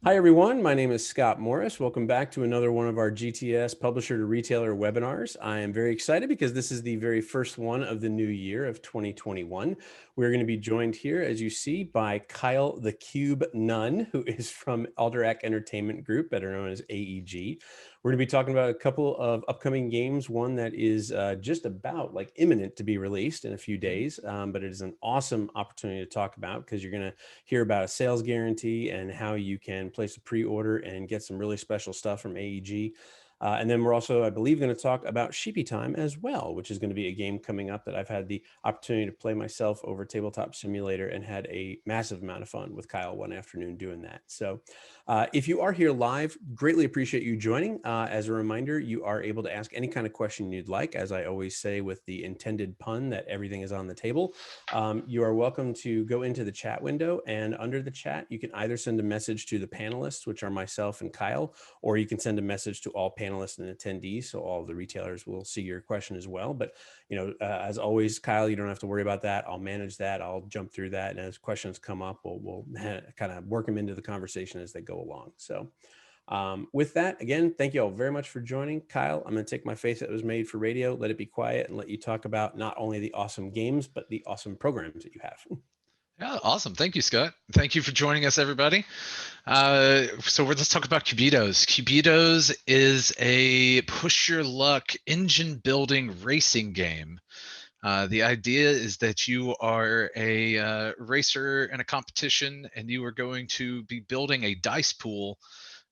Hi, everyone. My name is Scott Morris. Welcome back to another one of our GTS Publisher to Retailer webinars. I am very excited because this is the very first one of the new year of 2021. We're going to be joined here, as you see, by Kyle the Cube Nunn, who is from Alderac Entertainment Group, better known as AEG. We're going to be talking about a couple of upcoming games, one that is just about like imminent to be released in a few days, but it is an awesome opportunity to talk about because you're going to hear about a sales guarantee and how you can place a pre-order and get some really special stuff from AEG. And then we're also, I believe, going to talk about Sheepy Time as well, which is going to be a game coming up that I've had the opportunity to play myself over Tabletop Simulator and had a massive amount of fun with Kyle one afternoon doing that. So if you are here live, greatly appreciate you joining. As a reminder, you are able to ask any kind of question you'd like. As I always say with the intended pun that everything is on the table, you are welcome to go into the chat window, and under the chat, you can either send a message to the panelists, which are myself and Kyle, or you can send a message to all panelists and attendees, so all of the retailers will see your question as well. But as always, Kyle, you don't have to worry about that. I'll manage that. I'll jump through that, and as questions come up, we'll kind of work them into the conversation as they go along. So with that, again, thank you all very much for joining. Kyle, I'm going to take my face that was made for radio, let it be quiet, and let you talk about not only the awesome games, but the awesome programs that you have. Yeah, awesome. Thank you, Scott. Thank you for joining us, let's talk about Cubitos. Cubitos is a push your luck engine building racing game. The idea is that you are a racer in a competition, and you are going to be building a dice pool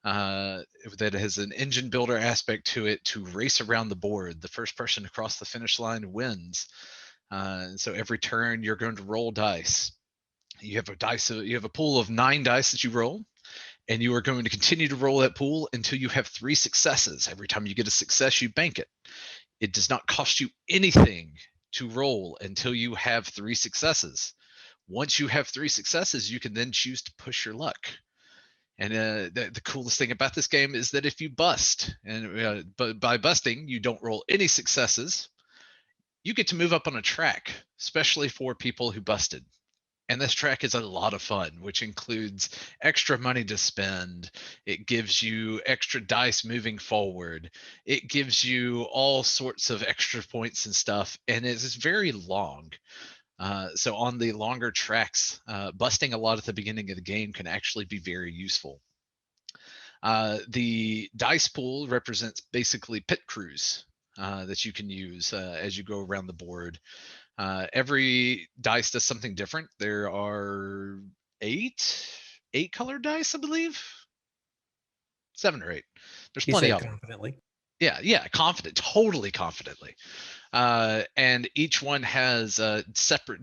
that has an engine builder aspect to it to race around the board. The first person to cross the finish line wins. So every turn you're going to roll dice. You have a pool of 9 dice that you roll, and you are going to continue to roll that pool until you have 3 successes. Every time you get a success, you bank it. It does not cost you anything to roll until you have 3 successes. Once you have 3 successes, you can then choose to push your luck. And the coolest thing about this game is that if you bust, but by busting, you don't roll any successes, you get to move up on a track, especially for people who busted. And this track is a lot of fun, which includes extra money to spend. It gives you extra dice moving forward. It gives you all sorts of extra points and stuff. And it's very long. So on the longer tracks, busting a lot at the beginning of the game can actually be very useful. The dice pool represents basically pit crews that you can use as you go around the board. Every dice does something different. There are eight colored dice, I believe. 7 or 8. There's He plenty said of them. confidently. Yeah, totally confidently. And each one has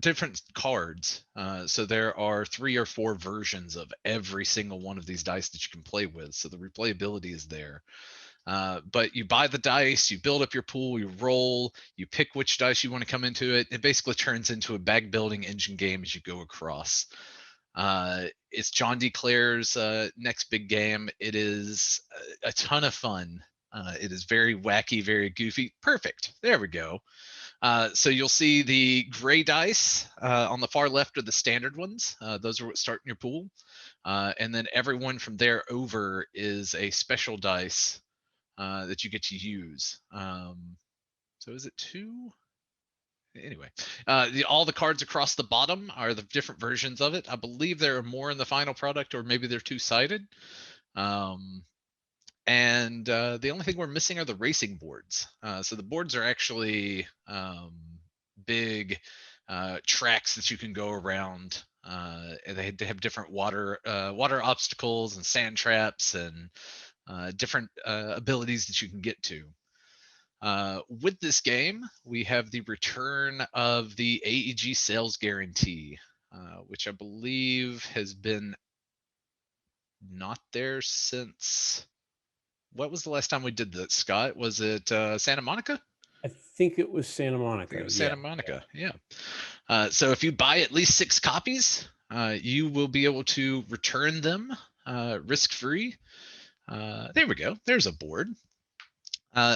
different cards. So there are 3 or 4 versions of every single one of these dice that you can play with. So the replayability is there. But you buy the dice, you build up your pool, you roll, you pick which dice you want to come into it. It basically turns into a bag building engine game as you go across. It's John D. Clare's next big game. It is a ton of fun. It is very wacky, very goofy. Perfect. There we go. So you'll see the gray dice on the far left are the standard ones. Those are what start in your pool. And then everyone from there over is a special dice that you get to use. So is it 2? Anyway, all the cards across the bottom are the different versions of it. I believe there are more in the final product, or maybe they're 2-sided. And the only thing we're missing are the racing boards. So the boards are actually big tracks that you can go around. And they have different water obstacles and sand traps and different abilities that you can get to. With this game, we have the return of the AEG sales guarantee, which I believe has been not there since. What was the last time we did that, Scott? Was it Santa Monica? I think it was Santa Monica. I think it was Santa Monica. Yeah. So if you buy at least 6 copies, you will be able to return them risk-free. There we go. There's a board.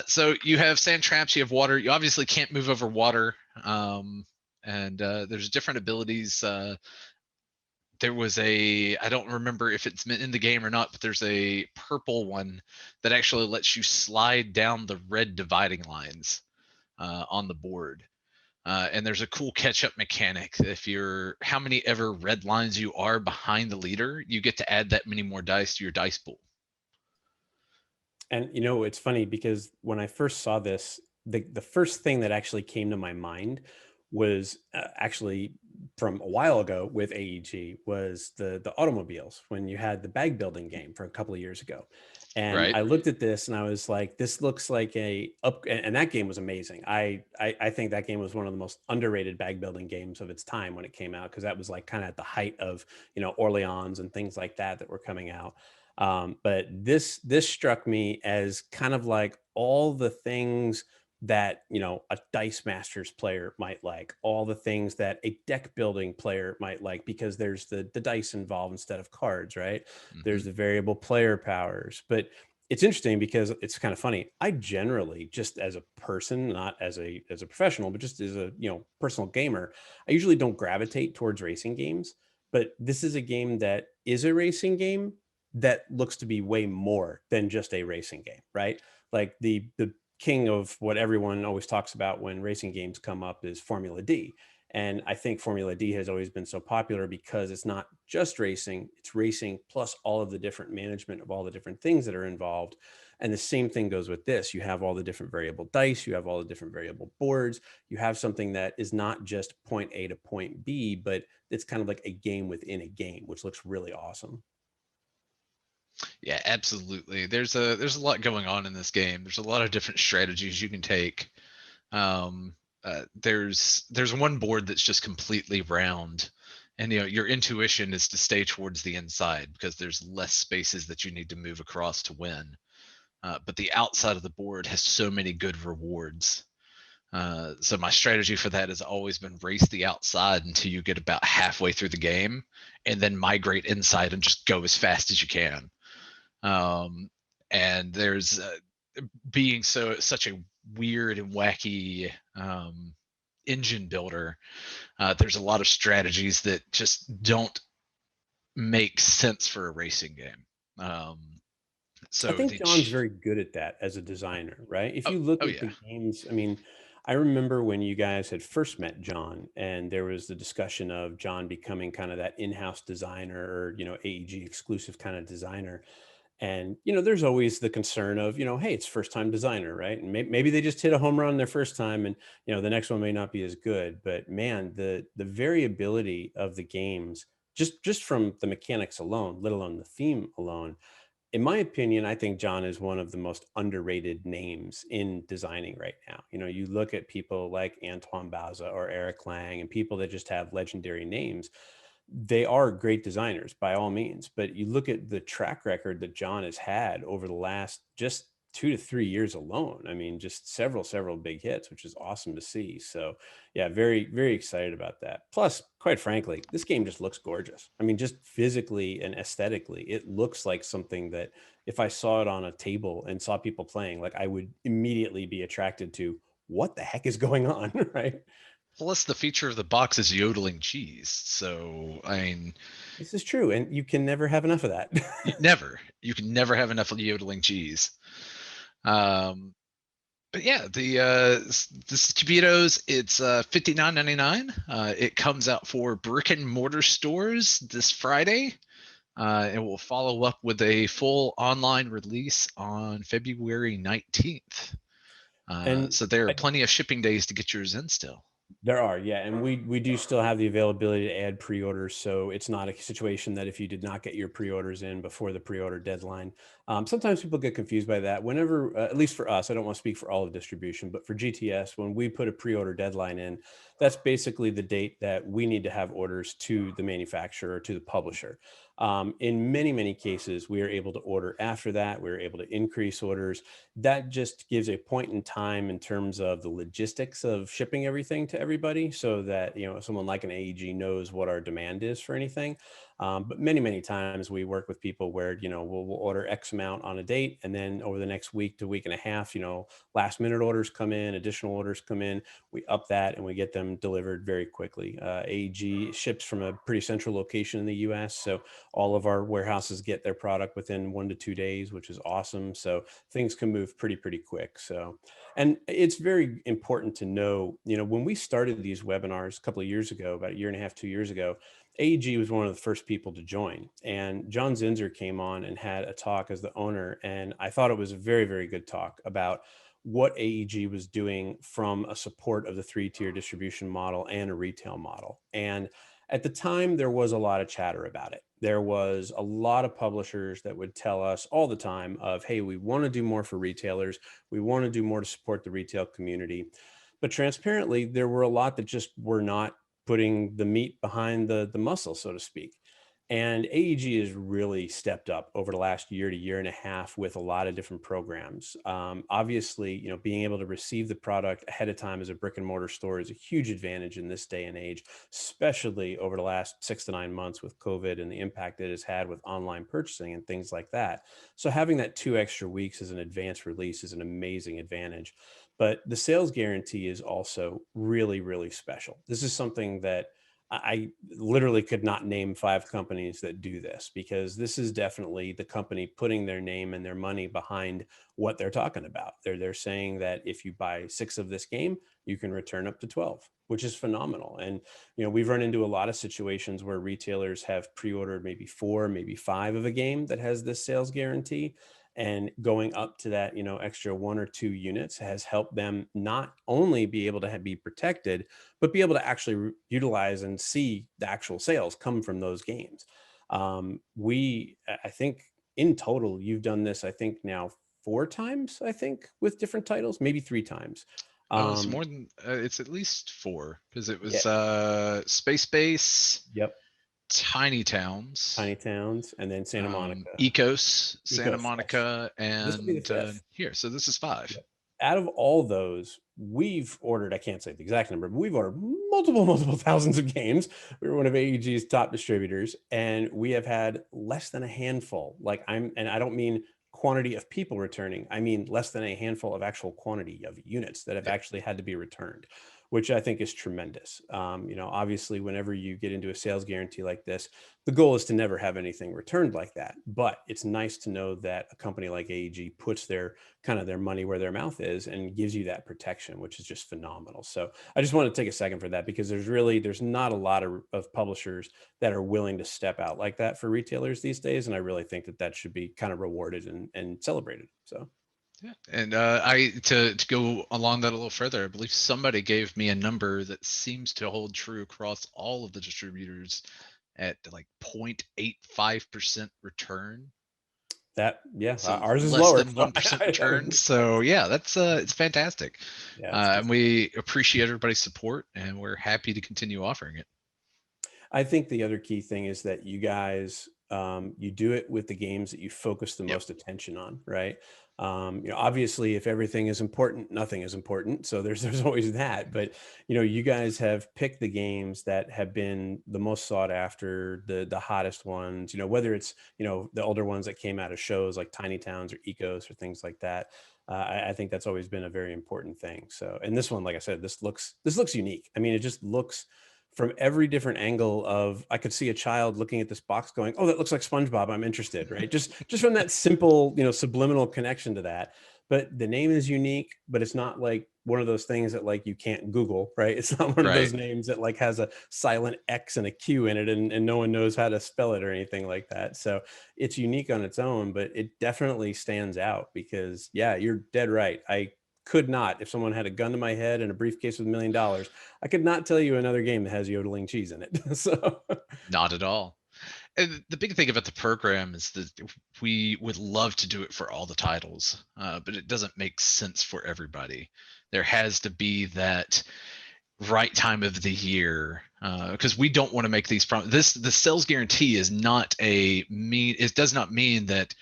So you have sand traps, you have water. You obviously can't move over water. And there's different abilities there was I don't remember if it's in the game or not, but there's a purple one that actually lets you slide down the red dividing lines on the board. And there's a cool catch up mechanic. If you're how many ever red lines you are behind the leader, you get to add that many more dice to your dice pool. And it's funny because when I first saw this, the first thing that actually came to my mind was actually from a while ago with AEG was the automobiles when you had the bag building game for a couple of years ago. And Right. I looked at this and I was like, this looks like a up, and that game was amazing. I think that game was one of the most underrated bag building games of its time when it came out, because that was like kind of at the height of Orleans and things like that were coming out. But this struck me as kind of like all the things that a dice masters player might like, all the things that a deck building player might like, because there's the dice involved instead of cards, right? Hmm. There's the variable player powers. But it's interesting because it's kind of funny. I generally, just as a person, not as a professional, but just as a personal gamer, I usually don't gravitate towards racing games. But this is a game that is a racing game that looks to be way more than just a racing game, right? Like the king of what everyone always talks about when racing games come up is Formula D. And I think Formula D has always been so popular because it's not just racing, it's racing plus all of the different management of all the different things that are involved. And the same thing goes with this. You have all the different variable dice, you have all the different variable boards, you have something that is not just point A to point B, but it's kind of like a game within a game, which looks really awesome. Yeah, absolutely. There's a lot going on in this game. There's a lot of different strategies you can take. There's one board that's just completely round, and your intuition is to stay towards the inside because there's less spaces that you need to move across to win. But the outside of the board has so many good rewards. So my strategy for that has always been race the outside until you get about halfway through the game, and then migrate inside and just go as fast as you can. Um, and there's being such a weird and wacky engine builder. There's a lot of strategies that just don't make sense for a racing game. Um, I so think the John's very good at that as a designer, right? If oh, you look oh at the yeah. games, I mean, I remember when you guys had first met John and there was the discussion of John becoming kind of that in-house designer or, AEG exclusive kind of designer. And, there's always the concern of, hey, it's first time designer, right? And maybe they just hit a home run their first time and, the next one may not be as good. But man, the variability of the games, just from the mechanics alone, let alone the theme alone, in my opinion, I think John is one of the most underrated names in designing right now. You look at people like Antoine Baza or Eric Lang and people that just have legendary names. They are great designers by all means, but you look at the track record that John has had over the last just 2 to 3 years alone. I mean, just several big hits, which is awesome to see. So, yeah, very, very excited about that. Plus, quite frankly, this game just looks gorgeous. I mean, just physically and aesthetically, it looks like something that if I saw it on a table and saw people playing, like I would immediately be attracted to what the heck is going on, right? Plus, the feature of the box is yodeling cheese. So I mean, This is true. And you can never have enough of that. you can never have enough yodeling cheese. Um, but yeah, this Cubitos, it's 59.99. It comes out for brick and mortar stores this Friday. And we'll follow up with a full online release on February 19th. And So there are plenty of shipping days to get yours in still. there are, yeah, and we do still have the availability to add pre-orders, so it's not a situation that if you did not get your pre-orders in before the pre-order deadline. Sometimes people get confused by that. Whenever, at least for us, I don't want to speak for all of distribution, but for GTS, when we put a pre-order deadline in, that's basically the date that we need to have orders to the manufacturer, to the publisher. In many cases, we are able to order after that. We're able to increase orders. That just gives a point in time in terms of the logistics of shipping everything to everybody so that someone like an AEG knows what our demand is for anything. But many times we work with people where, we'll order X amount on a date, and then over the next week to week and a half, last minute orders come in, additional orders come in, we up that and we get them delivered very quickly. AEG ships from a pretty central location in the US. So all of our warehouses get their product within 1 to 2 days, which is awesome. So things can move pretty quick. So, and it's very important to know, when we started these webinars a couple of years ago, about a year and a half, 2 years ago, AEG was one of the first people to join. And John Zinzer came on and had a talk as the owner. And I thought it was a very good talk about what AEG was doing from a support of the 3-tier distribution model and a retail model. And at the time, there was a lot of chatter about it. There was a lot of publishers that would tell us all the time of, hey, we want to do more for retailers. We want to do more to support the retail community. But transparently, there were a lot that just were not putting the meat behind the muscle, so to speak. And AEG has really stepped up over the last year to year and a half with a lot of different programs. Obviously, being able to receive the product ahead of time as a brick and mortar store is a huge advantage in this day and age, especially over the last 6 to 9 months with COVID and the impact it has had with online purchasing and things like that. So having that 2 extra weeks as an advanced release is an amazing advantage. But the sales guarantee is also really special. This is something that I literally could not name 5 companies that do this, because this is definitely the company putting their name and their money behind what they're talking about. They're saying that if you buy 6 of this game, you can return up to 12, which is phenomenal. And we've run into a lot of situations where retailers have pre-ordered maybe 4, maybe 5 of a game that has this sales guarantee, and going up to that extra 1 or 2 units has helped them not only be able to be protected, but be able to actually utilize and see the actual sales come from those games. I think in total, you've done this, I think now 4 times, I think, with different titles, maybe 3 times. It's Um, more than it's at least 4, because it yeah, was Space Base, yep. Tiny Towns, Tiny Towns, and then Santa Monica. Ecos, Santa Ecos, yes. Monica, This will be the and fifth. here. So this is 5. Yep. Out of all those, we've ordered, I can't say the exact number, but we've ordered multiple thousands of games. We're one of AEG's top distributors, and we have had less than a handful. And I don't mean quantity of people returning. I mean less than a handful of actual quantity of units that have Yep. actually had to be returned, which I think is tremendous. Obviously, whenever you get into a sales guarantee like this, the goal is to never have anything returned like that. But it's nice to know that a company like AEG puts their kind of their money where their mouth is and gives you that protection, which is just phenomenal. So I just want to take a second for that, because there's not a lot of publishers that are willing to step out like that for retailers these days. And I really think that should be kind of rewarded and celebrated. So Yeah. And I to go along that a little further, I believe somebody gave me a number that seems to hold true across all of the distributors at like 0.85% return. yeah, So ours is less lower. than So 1% return. So yeah, that's it's fantastic. yeah, it's good. And we appreciate everybody's support, and we're happy to continue offering it. I think the other key thing is that you guys, you do it with the games that you focus the Yep. most attention on, right? Obviously, if everything is important, nothing is important. So there's always that. But you guys have picked the games that have been the most sought after, the hottest ones. Whether it's the older ones that came out of shows like Tiny Towns or Ecos or things like that. I think that's always been a very important thing. So, and this one, like I said, this looks unique. I mean, it just looks from every different angle of, I could see a child looking at this box going, oh, that looks like SpongeBob, I'm interested, right? Just from that simple, subliminal connection to that. But the name is unique, but it's not like one of those things that like you can't Google, right? It's not one of Right. those names that like has a silent X and a Q in it, and no one knows how to spell it or anything like that. So it's unique on its own, but it definitely stands out because, yeah, you're dead right. I could not, if someone had a gun to my head and a briefcase with $1 million, I could not tell you another game that has yodeling cheese in it. So Not at all. And the big thing about the program is that we would love to do it for all the titles, but it doesn't make sense for everybody. There has to be that right time of the year, because we don't want to make these the sales guarantee is not it does not mean that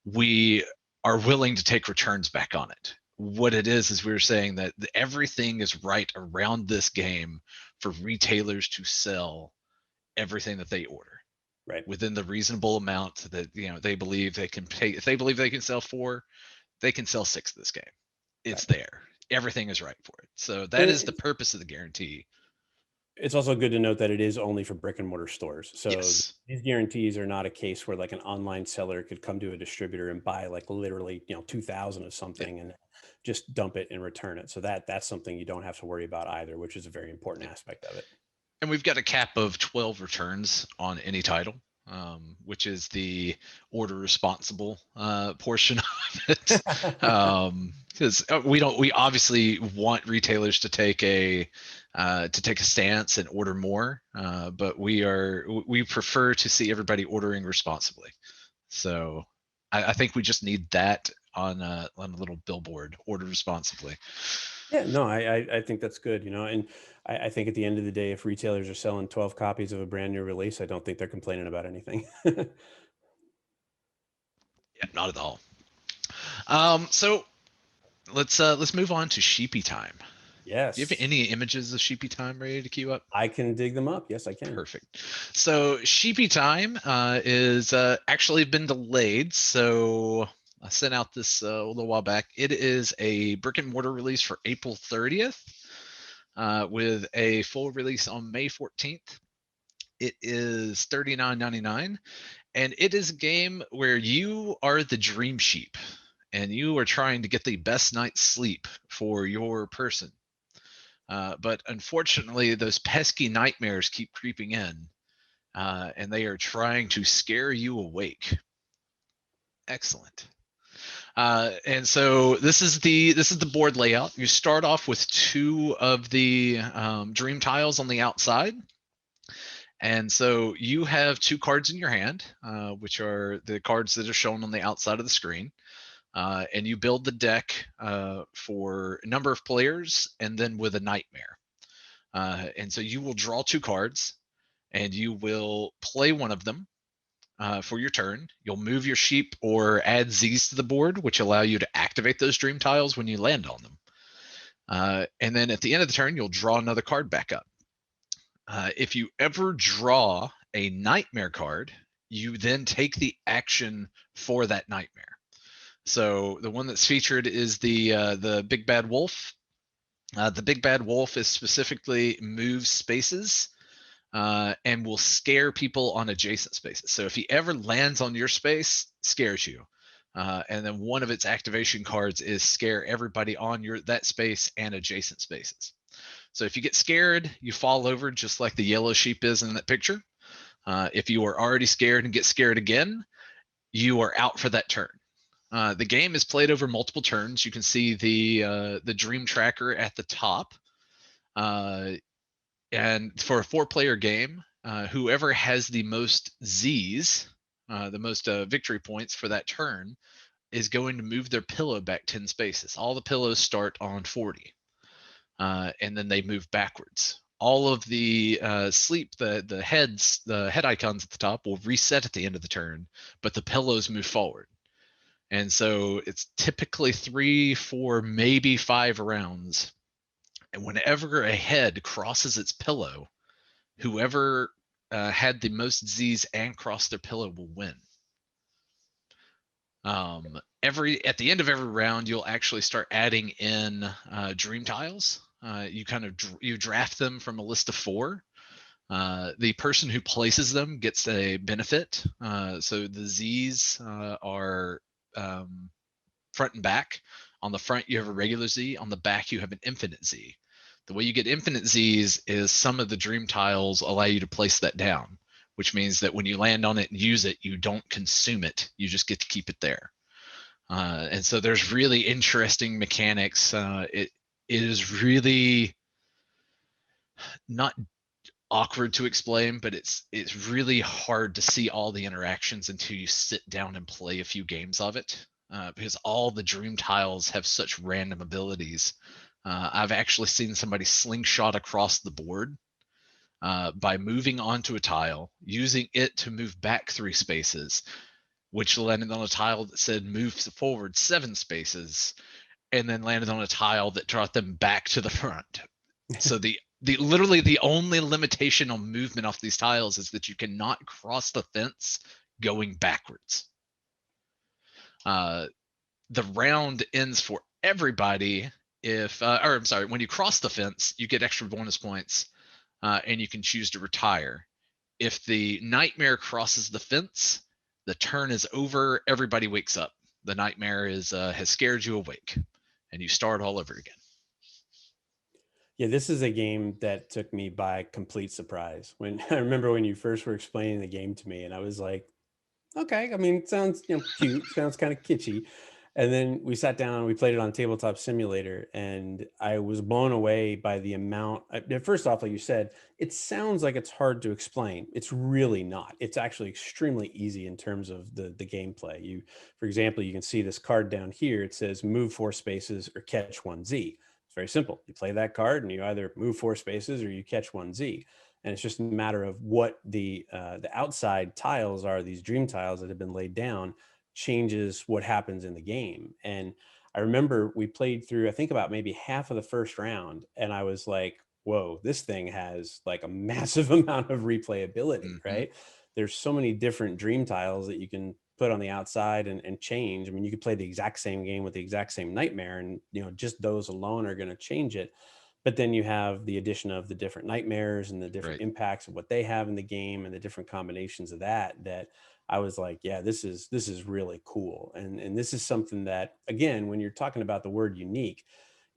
we are willing to take returns back on it. What it is we're saying that everything is right around this game for retailers to sell everything that they order. Right. within the reasonable amount that they believe they can pay. If they believe they can sell 4, they can sell 6 this game. Right. It's there. Everything is right for it. So that And is the purpose of the guarantee. it's also good to note that it is only for brick and mortar stores. So Yes. these guarantees are not a case where like an online seller could come to a distributor and buy like literally, 2000 of Yeah. something and just dump it and return it. So that's something you don't have to worry about either, which is a very important Yeah. aspect of it. And we've got a cap of 12 returns on any title, which is the order responsible portion of it. Because we obviously want retailers to take a stance and order more, but we prefer to see everybody ordering responsibly. So I think we just need that on a little billboard: order responsibly. Yeah, no, I think that's good, and I think at the end of the day, if retailers are selling 12 copies of a brand new release, I don't think they're complaining about anything. Yeah, not at all. So let's move on to Sheepy Time. Do you have Yes, any images of Sheepy Time ready to queue up? I can dig them up. Yes, I can. Perfect. So Sheepy Time is actually been delayed. So I sent out this a little while back. It is a brick and mortar release for April 30th, with a full release on May 14th. It is $39.99, and it is a game where you are the dream sheep, and you are trying to get the best night's sleep for your person. But unfortunately, those pesky nightmares keep creeping in, and they are trying to scare you awake. Excellent. And so this is the board layout. You start off with 2 of the dream tiles on the outside, and so you have 2 cards in your hand, which are the cards that are shown on the outside of the screen. And you build the deck for a number of players, and then with a nightmare. And so you will draw 2 cards, and you will play one of them for your turn. You'll move your sheep or add Z's to the board, which allow you to activate those dream tiles when you land on them. And then at the end of the turn, you'll draw another card back up. If you ever draw a nightmare card, you then take the action for that nightmare. So the one that's featured is the big bad wolf. The big bad wolf is specifically moves spaces and will scare people on adjacent spaces. So if he ever lands on your space, scares you. And then one of its activation cards is scare everybody on that space and adjacent spaces. So if you get scared, you fall over just like the yellow sheep is in that picture. If you are already scared and get scared again, you are out for that turn. The game is played over multiple turns. You can see the dream tracker at the top. And for a 4-player game, whoever has the most Z's, the most victory points for that turn, is going to move their pillow back 10 spaces. All the pillows start on 40, and then they move backwards. All of the sleep, the head icons at the top will reset at the end of the turn, but the pillows move forward. And so it's typically 3, 4, maybe 5 rounds. And whenever a head crosses its pillow, whoever had the most Z's and crossed their pillow will win. At the end of every round, you'll actually start adding in dream tiles. You draft them from a list of 4. The person who places them gets a benefit. So the Z's are front and back. On the front, you have a regular Z. On the back, you have an infinite Z. The way you get infinite Z's is some of the dream tiles allow you to place that down, which means that when you land on it and use it, you don't consume it. You just get to keep it there. And so there's really interesting mechanics. It is really not awkward to explain, but it's really hard to see all the interactions until you sit down and play a few games of it, because all the dream tiles have such random abilities. I've actually seen somebody slingshot across the board by moving onto a tile, using it to move back 3 spaces, which landed on a tile that said move forward 7 spaces, and then landed on a tile that brought them back to the front. So the Literally the only limitation on movement off these tiles is that you cannot cross the fence going backwards. The round ends for everybody if, or I'm sorry, when you cross the fence, you get extra bonus points, and you can choose to retire. If the nightmare crosses the fence, the turn is over. Everybody wakes up. The nightmare has scared you awake, and you start all over again. Yeah, this is a game that took me by complete surprise. When I remember when you first were explaining the game to me, and I was like, okay, I mean, it sounds, cute, sounds kind of kitschy. And then we sat down, we played it on Tabletop Simulator, and I was blown away by the amount. First off, like you said, it sounds like it's hard to explain. It's really not. It's actually extremely easy in terms of the gameplay. For example, you can see this card down here. It says move 4 spaces or catch 1Z. It's very simple. You play that card and you either move 4 spaces or you catch 1Z, and it's just a matter of what the outside tiles are. These dream tiles that have been laid down changes what happens in the game. And I remember we played through, I think, about maybe half of the first round, and I was like, whoa, this thing has like a massive amount of replayability, Mm-hmm. right? There's so many different dream tiles that you can put on the outside and change. I mean, you could play the exact same game with the exact same nightmare, and just those alone are going to change it. But then you have the addition of the different nightmares and the different Right. impacts of what they have in the game and the different combinations of that I was like, yeah, this is really cool. And this is something that, again, when you're talking about the word unique,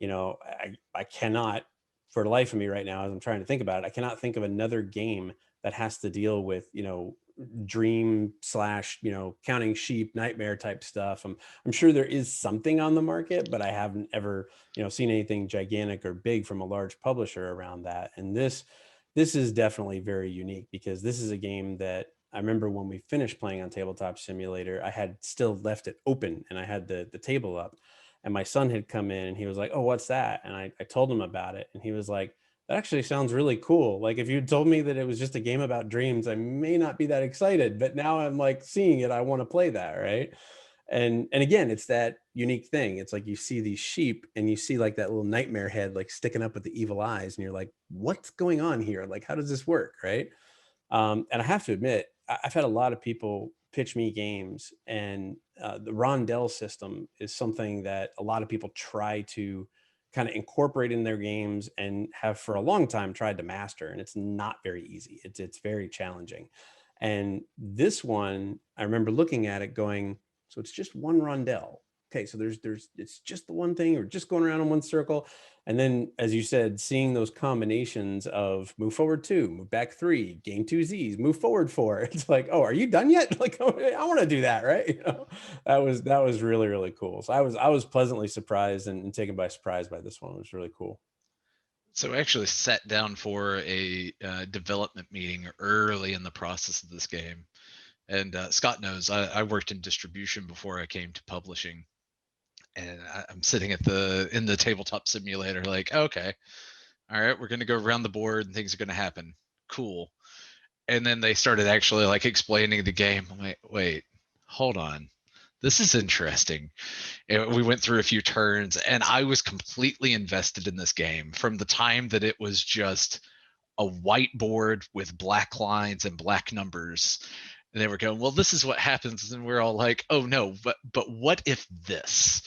I cannot, for the life of me right now, as I'm trying to think about it, I cannot think of another game that has to deal with, dream slash, counting sheep nightmare type stuff. I'm sure there is something on the market, but I haven't ever, seen anything gigantic or big from a large publisher around that. And this is definitely very unique, because this is a game that I remember when we finished playing on Tabletop Simulator, I had still left it open and I had the table up, and my son had come in and he was like, oh, what's that? And I told him about it, and he was like, that actually sounds really cool. Like, if you told me that it was just a game about dreams, I may not be that excited, but now I'm like seeing it, I want to play that, right? And again, it's that unique thing. It's like you see these sheep and you see like that little nightmare head like sticking up with the evil eyes, and you're like, what's going on here? Like, how does this work, right? And I have to admit, I've had a lot of people pitch me games, and the rondel system is something that a lot of people try to kind of incorporate in their games and have for a long time tried to master. And it's not very easy. It's very challenging. And this one, I remember looking at it going, so it's just one rondel. Okay, so there's it's just the one thing, or just going around in one circle. And then, as you said, seeing those combinations of move forward 2, move back 3, gain 2 Z's, move forward 4. It's like, oh, are you done yet? Like, oh, I want to do that, right? That was really, really cool. So I was pleasantly surprised and taken by surprise by this one. It was really cool. So I actually sat down for a development meeting early in the process of this game. And Scott knows I worked in distribution before I came to publishing. And I'm sitting in the tabletop simulator, like, okay, all right, we're gonna go around the board and things are gonna happen. Cool. And then they started actually like explaining the game. I'm like, wait, hold on. This is interesting. And we went through a few turns and I was completely invested in this game from the time that it was just a whiteboard with black lines and black numbers. And they were going, well, this is what happens. And we're all like, oh no, but what if this?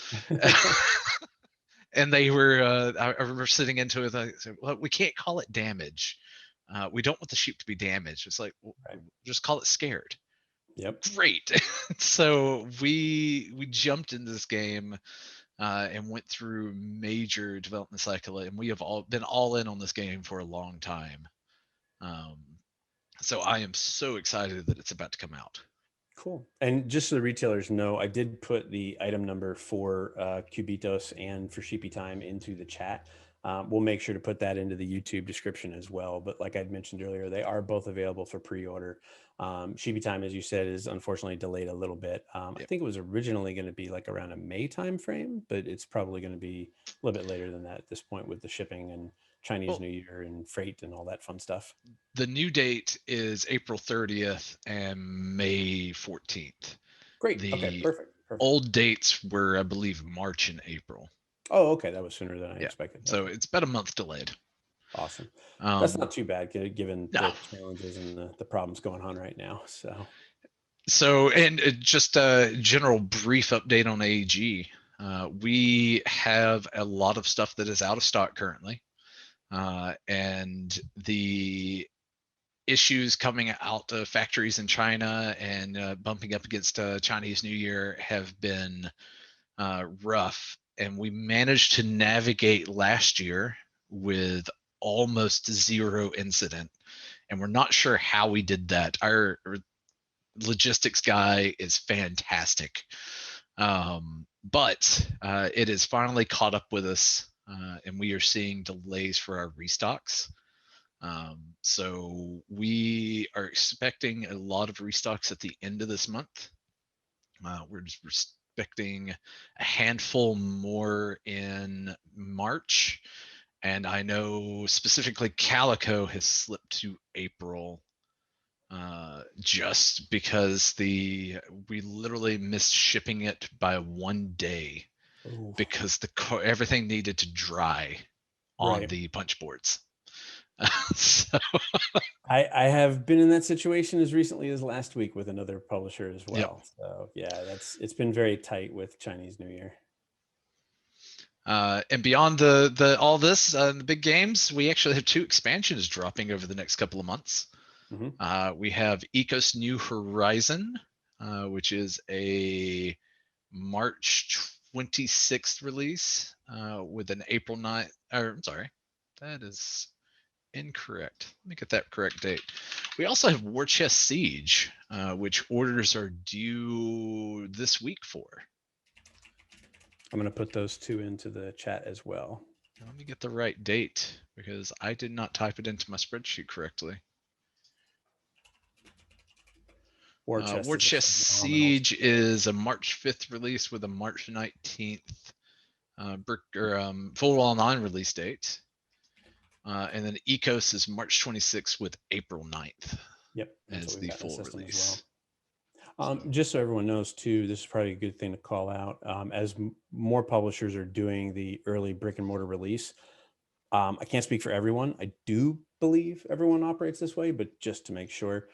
And they were, I remember sitting into it, like, well, we can't call it damage. We don't want the sheep to be damaged. It's like, well, Right. just call it scared. Yep. Great. So we jumped in this game and went through major development cycle, and we have all been all in on this game for a long time. Um, so I am so excited that it's about to come out. Cool. And just so the retailers know, I did put the item number for Cubitos and for Sheepy Time into the chat. We'll make sure to put that into the YouTube description as well. But like I'd mentioned earlier, they are both available for pre-order. Sheepy Time, as you said, is unfortunately delayed a little bit. I Yep. think it was originally going to be like around a May time frame, but it's probably going to be a little bit later than that at this point, with the shipping and Chinese Well, New Year and freight and all that fun stuff. the new date is April 30th and May 14th. Great. Okay. The Perfect. Perfect. old dates were, I believe, March and April. Oh, okay. That was sooner than I Yeah. expected. So Okay. it's about a month delayed. Awesome. That's not Um, too bad given no. the challenges and the problems going on right now. So, So, and just a general brief update on AEG. We have a lot of stuff that is out of stock currently, and the issues coming out of factories in China and bumping up against Chinese New Year have been rough. And we managed to navigate last year with almost zero incident. And we're not sure how we did that. Our logistics guy is fantastic. But it has finally caught up with us, and we are seeing delays for our restocks. So we are expecting a lot of restocks at the end of this month. We're just expecting a handful more in March. And I know specifically Calico has slipped to April, just because we literally missed shipping it by 1 day ooh, because everything needed to dry on right. the punch boards. So, I have been in that situation as recently as last week with another publisher as yep. well. So yeah, it's been very tight with Chinese New Year. And beyond the all this, the big games, we actually have 2 expansions dropping over the next couple of months. Hmm. We have Ecos New Horizon, which is a March 26th release, with an April 9th. Or I'm sorry, that is incorrect. Let me get that correct date. We also have War Chest Siege, which orders are due this week for. I'm going to put those two into the chat as well. Let me get the right date because I did not type it into my spreadsheet correctly. War Chest War is a Chest phenomenal Siege title. is a March 5th release with a March 19th full online release date. And then Ecos is March 26th with April 9th Yep, that's what as we've the got in the full system as well. release. So, Just so everyone knows too, this is probably a good thing to call out. As more publishers are doing the early brick and mortar release, I can't speak for everyone. I do believe everyone operates this way, but just to make sure,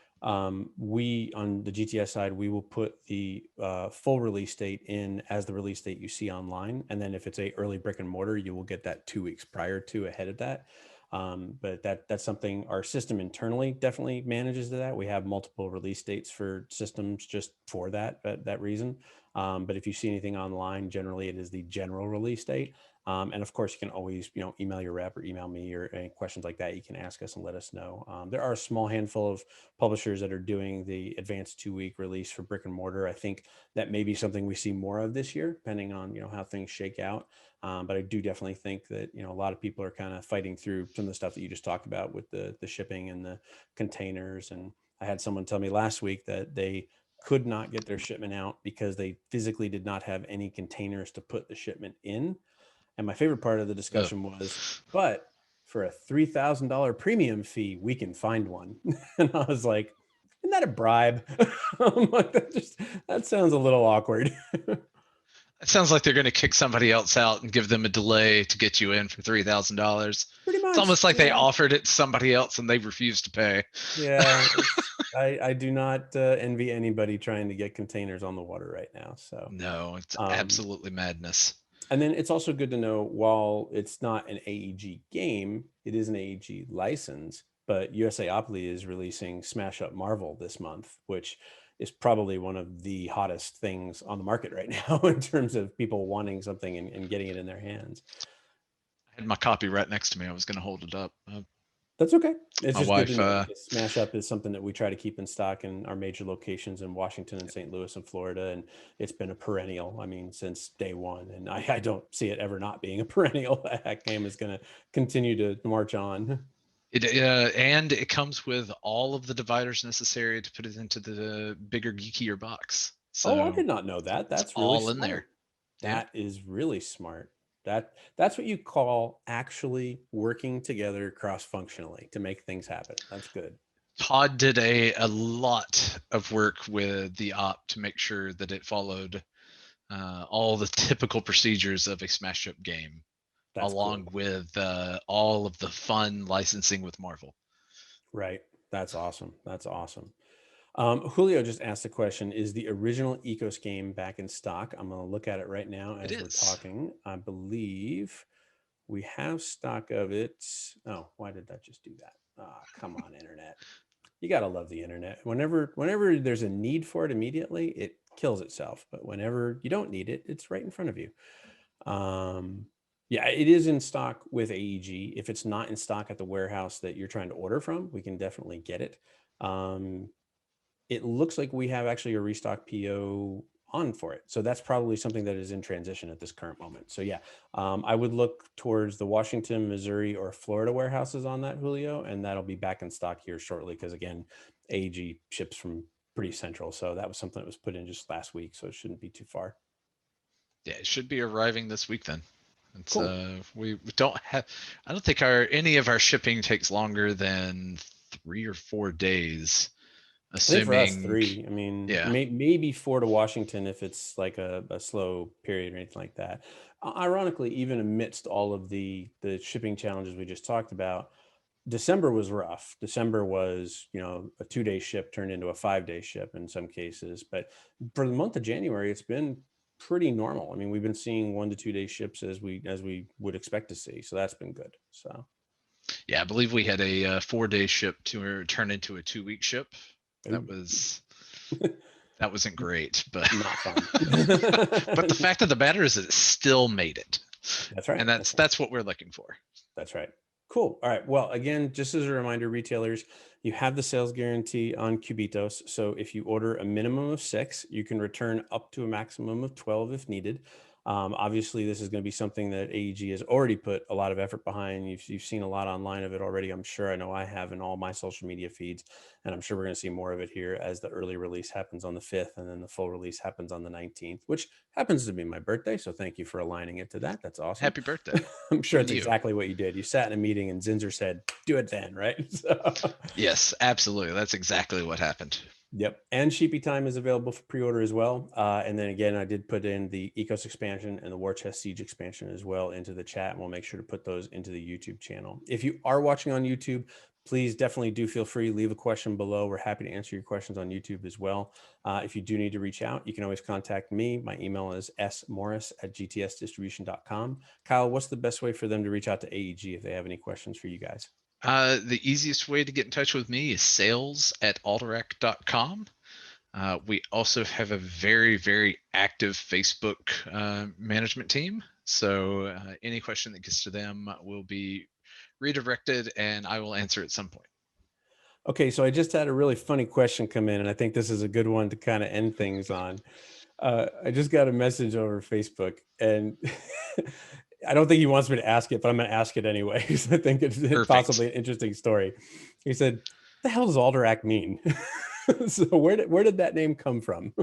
we on the GTS side, we will put the full release date in as the release date you see online. And then if it's a early brick and mortar, you will get that 2 weeks prior to ahead of that. But that's something our system internally definitely manages that. We have multiple release dates for systems just for that reason. But if you see anything online, generally it is the general release date. And of course, you can always, email your rep or email me or any questions like that. You can ask us and let us know. There are a small handful of publishers that are doing the advanced 2 week release for brick and mortar. I think that may be something we see more of this year, depending on, how things shake out. But I do definitely think that, a lot of people are kind of fighting through some of the stuff that you just talked about with the shipping and the containers. And I had someone tell me last week that they could not get their shipment out because they physically did not have any containers to put the shipment in. And my favorite part of the ugh. discussion was, but for a $3,000 premium fee, we can find one. And I was like, isn't that a bribe? I'm like, that sounds a little awkward. It sounds like they're going to kick somebody else out and give them a delay to get you in for $3,000. Pretty It's much. almost like they Yeah. offered it to somebody else and they refused to pay. Yeah. I do not envy anybody trying to get containers on the water right now. So, No, it's um, absolutely madness. and then it's also good to know while it's not an AEG game, it is an AEG license, but USAopoly is releasing Smash Up Marvel this month, which is probably one of the hottest things on the market right now in terms of people wanting something and getting it in their hands. I had my copy right next to me. I was going to hold it up. That's okay. It's My just good to wife, know because Smash Up is something that we try to keep in stock in our major locations in Washington and St. Louis and Florida. And it's been a perennial, I mean, since day one. And I don't see it ever not being a perennial. That game is going to continue to march on. and it comes with all of the dividers necessary to put it into the bigger, geekier box. Oh, I So did not know that. it's That's really all in there. smart. Yep. That is really smart. That's what you call actually working together cross-functionally to make things happen. That's good. Todd did a lot of work with the op to make sure that it followed all the typical procedures of a smash up game. That's cool. along with all of the fun licensing with Marvel. Right. That's awesome. That's awesome. Julio just asked the question, is the original Ecos game back in stock? I'm going to look at it right now It as we're is. talking. I believe we have stock of it. Oh, why did that just do that? Ah, come on, internet. You got to love the internet. Whenever there's a need for it immediately, it kills itself. But whenever you don't need it, it's right in front of you. Um, yeah, it is in stock with AEG. If it's not in stock at the warehouse that you're trying to order from, we can definitely get it. Um, it looks like we have actually a restock PO on for it. So that's probably something that is in transition at this current moment. So yeah, I would look towards the Washington, Missouri, or Florida warehouses on that, Julio, and that'll be back in stock here shortly. Because again, AEG ships from pretty central. So that was something that was put in just last week. So it shouldn't be too far. Yeah, it should be arriving this week then. It's Cool. we don't have, I don't think our any of our shipping takes longer than 3 or 4 days, I think for us, assuming. 3. I mean, Yeah. maybe 4 to Washington if it's like a slow period or anything like that. Ironically, even amidst all of the shipping challenges we just talked about, December was rough. December was, a 2-day ship turned into a 5-day ship in some cases. But for the month of January, it's been pretty normal. I mean, we've been seeing 1 to 2 day ships as we would expect to see. So that's been good. So Yeah, I believe we had a 4-day ship to turn into a 2-week ship. That ooh, was that wasn't great, but not fun. but the fact of the matter is that it still made it, That's right. and that's what we're looking for. That's right. Cool. All right. Well, again, just as a reminder, retailers, you have the sales guarantee on Cubitos. So if you order a minimum of 6, you can return up to a maximum of 12 if needed. Obviously, this is going to be something that AEG has already put a lot of effort behind. You've seen a lot online of it already. I'm sure. I know I have in all my social media feeds, and I'm sure we're going to see more of it here as the early release happens on the 5th, and then the full release happens on the 19th, which happens to be my birthday. So thank you for aligning it to that. That's awesome. Happy birthday. I'm sure Same it's to you. exactly what you did. You sat in a meeting and Zinzer said, do it then, right? So, Yes, absolutely. That's exactly what happened. yep. And Sheepy Time is available for pre-order as well. And then again, I did put in the Ecos expansion and the War Chest Siege expansion as well into the chat. And we'll make sure to put those into the YouTube channel. If you are watching on YouTube, please definitely do feel free, leave a question below. We're happy to answer your questions on YouTube as well. If you do need to reach out, you can always contact me. My email is smorris@gtsdistribution.com. Kyle, what's the best way for them to reach out to AEG if they have any questions for you guys? The easiest way to get in touch with me is sales@alderac.com. We also have a very, very active Facebook management team. So any question that gets to them will be redirected and I will answer at some point. Okay, so I just had a really funny question come in, and I think this is a good one to kind of end things on. I just got a message over Facebook, and I don't think he wants me to ask it, but I'm going to ask it anyway because I think it's Perfect. possibly an interesting story. He said, "The hell does Alderac mean?" So where did that name come from?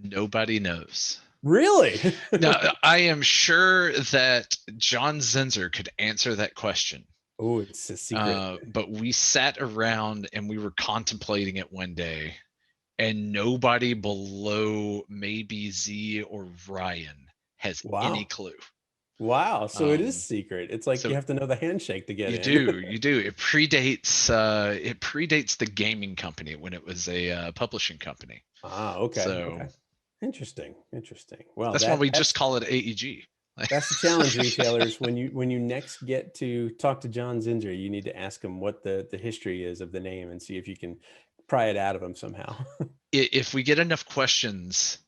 Nobody knows. Really? Now, I am sure that John Zinzer could answer that question. Oh, it's a secret. But we sat around and we were contemplating it one day, and nobody below maybe Z or Ryan has any Wow. clue. Wow. So it is Um, secret. It's like you so have to know the handshake to get you in. do, you do. It predates the gaming company when it was a publishing company. Okay. So Okay. Interesting. Interesting. Well, that's why we just that's call it AEG. That's the challenge, retailers. When you next get to talk to John Zinsser, you need to ask him what the history is of the name and see if you can pry it out of him somehow. If we get enough questions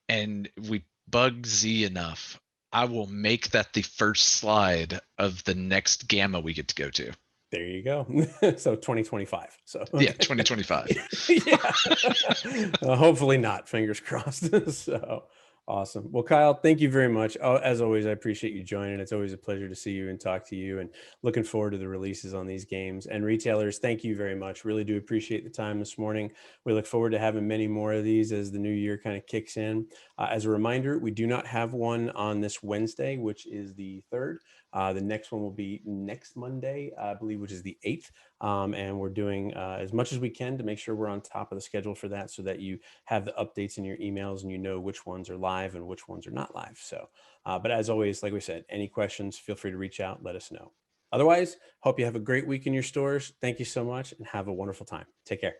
and we bug Z enough, I will make that the first slide of the next gamma we get to go to. There you go. So 2025. So Yeah, okay. 2025. Yeah. Hopefully not. Fingers crossed. So awesome. Well, Kyle, thank you very much. Oh, as always, I appreciate you joining. It's always a pleasure to see you and talk to you, and looking forward to the releases on these games. And retailers, thank you very much. Really do appreciate the time this morning. We look forward to having many more of these as the new year kind of kicks in. As a reminder, we do not have one on this Wednesday, which is the 3rd. The next one will be next Monday, I believe, which is the 8th. And we're doing as much as we can to make sure we're on top of the schedule for that, so that you have the updates in your emails and you know which ones are live and which ones are not live. So, but as always, like we said, any questions, feel free to reach out, let us know. Otherwise, hope you have a great week in your stores. Thank you so much and have a wonderful time. Take care.